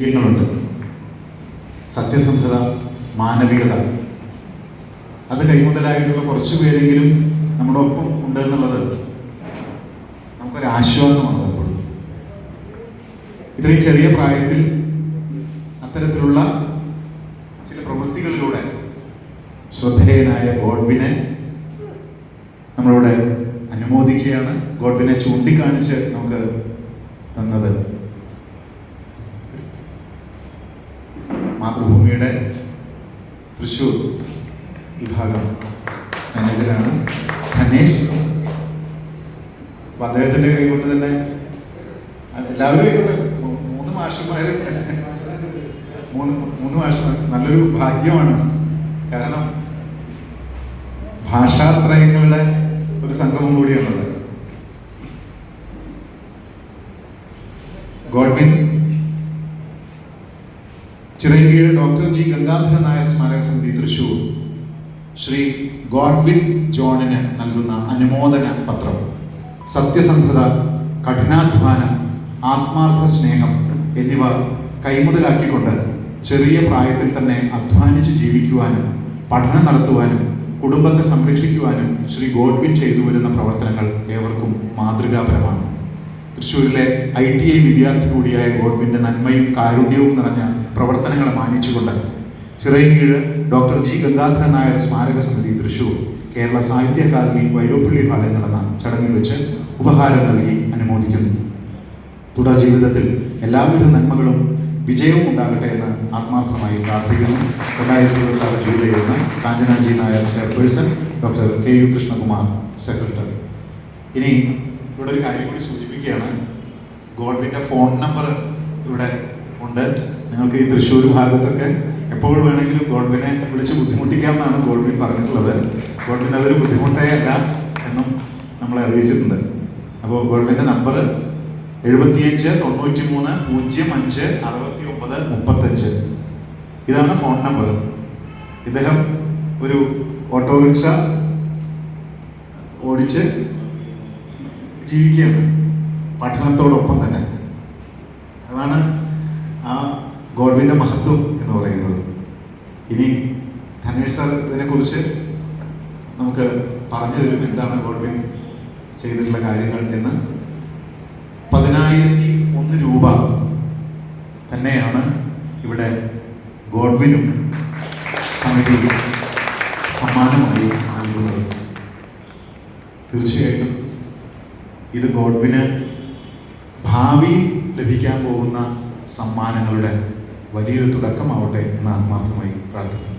മൂല്യങ്ങളുണ്ട്. സത്യസന്ധത, മാനവികത, അത് കൈമുതലായിട്ടുള്ള കുറച്ചു പേരെങ്കിലും നമ്മുടെ ഒപ്പം ഉണ്ട് എന്നുള്ളത് നമുക്കൊരാശ്വാസമാണ്. എപ്പോഴും ഇത്രയും ചെറിയ പ്രായത്തിൽ അത്തരത്തിലുള്ള ചില പ്രവൃത്തികളിലൂടെ ശ്രദ്ധേയനായ ഗോഡ്വിനെ നമ്മളിവിടെ അനുമോദിക്കുകയാണ്. ഗോഡ്വിനെ ചൂണ്ടിക്കാണിച്ച് നമുക്ക് തന്നത് മാതൃഭൂമിയുടെ തൃശ്ശൂർ വിഭാഗം മാനേജരാണ് ധനേഷ്. അപ്പൊ അദ്ദേഹത്തിന്റെ കൈകൊണ്ട് തന്നെ എല്ലാവരും ആയിക്കോട്ടെ, മൂന്ന് മാഷന്മാരും നല്ലൊരു ഭാഗ്യമാണ്. കാരണം ഭാഷാത്രയങ്ങളുടെ ഒരു സംഗമം കൂടിയാണുള്ളത്. Godwin Chirayinkeezhu doctor G Gangadharan Nair സ്മാരക സമിതി തൃശ്ശൂർ ശ്രീ ഗോഡ്വിൻ ജോണിന് നൽകുന്ന അനുമോദന പത്രം സത്യസന്ധത, കഠിനാധ്വാനം, ആത്മാർത്ഥ സ്നേഹം എന്നിവ കൈമുതലാക്കിക്കൊണ്ട് ചെറിയ പ്രായത്തിൽ തന്നെ അധ്വാനിച്ച് ജീവിക്കുവാനും പഠനം നടത്തുവാനും കുടുംബത്തെ സംരക്ഷിക്കുവാനും ശ്രീ ഗോഡ്വിൻ ചെയ്തു വരുന്ന പ്രവർത്തനങ്ങൾ ഏവർക്കും മാതൃകാപരമാണ്. തൃശ്ശൂരിലെ ITI വിദ്യാർത്ഥി കൂടിയായ ഗോഡ്വിൻ്റെ നന്മയും കാരുണ്യവും നിറഞ്ഞ പ്രവർത്തനങ്ങളെ മാനിച്ചുകൊണ്ട് ചിറയൻകീഴ് ഡോക്ടർ ജി ഗംഗാധരൻ നായർ സ്മാരക സമിതി തൃശ്ശൂർ കേരള സാഹിത്യ അക്കാദമി വൈലോപ്പിള്ളി ഹാളിൽ നടന്ന ചടങ്ങിൽ വെച്ച് ഉപഹാരം നൽകി അനുമോദിക്കുന്നു. തുടർ ജീവിതത്തിൽ എല്ലാവിധ നന്മകളും വിജയവും ഉണ്ടാകട്ടെ എന്ന് ആത്മാർത്ഥമായി പ്രാർത്ഥിക്കുന്നു. 2026 July 1 Kanchana G Nair chairperson, doctor KU Krishnakumar secretary. ഇനി ഇവിടെ ഒരു കാര്യം കൂടി സൂചിപ്പിക്കുകയാണ്. ഗോഡ്വിൻ്റെ ഫോൺ നമ്പർ ഇവിടെ ഉണ്ട്. നിങ്ങൾക്ക് ഈ തൃശ്ശൂർ ഭാഗത്തൊക്കെ എപ്പോൾ വേണമെങ്കിലും ഗോഡ്വിനെ വിളിച്ച് ബുദ്ധിമുട്ടിക്കാമെന്നാണ് ഗോഡ്വിൻ പറഞ്ഞിട്ടുള്ളത്. ഗോഡ്വിൻ അതൊരു ബുദ്ധിമുട്ടേ അല്ല എന്നും നമ്മളെ അറിയിച്ചിട്ടുണ്ട്. അപ്പോൾ ഗോഡ്വിൻ്റെ നമ്പർ 75 93 05 69 35. ഇതാണ് ഫോൺ നമ്പർ. ഇദ്ദേഹം ഒരു ഓട്ടോറിക്ഷ ഓടിച്ച് ജീവിക്കുകയാണ് പഠനത്തോടൊപ്പം തന്നെ. അതാണ് ആ ഗോഡ്വിൻ്റെ മഹത്വം എന്ന് പറയുന്നത്. ഇനി ധനേഷ് സാർ ഇതിനെക്കുറിച്ച് നമുക്ക് പറഞ്ഞു തരും എന്താണ് ഗോഡ്വിൻ ചെയ്തിട്ടുള്ള കാര്യങ്ങൾ എന്ന്. 10,001 രൂപ തന്നെയാണ് ഇവിടെ ഗോഡ്വിനും സമിതി സമ്മാനമായി നൽകുന്നത്. തീർച്ചയായിട്ടും ഇത് ഗോഡ്വിന് ഭാവിയിൽ ലഭിക്കാൻ പോകുന്ന സമ്മാനങ്ങളുടെ വലിയൊരു തുടക്കമാവട്ടെ എന്ന് ആത്മാർത്ഥമായി പ്രാർത്ഥിക്കുന്നു.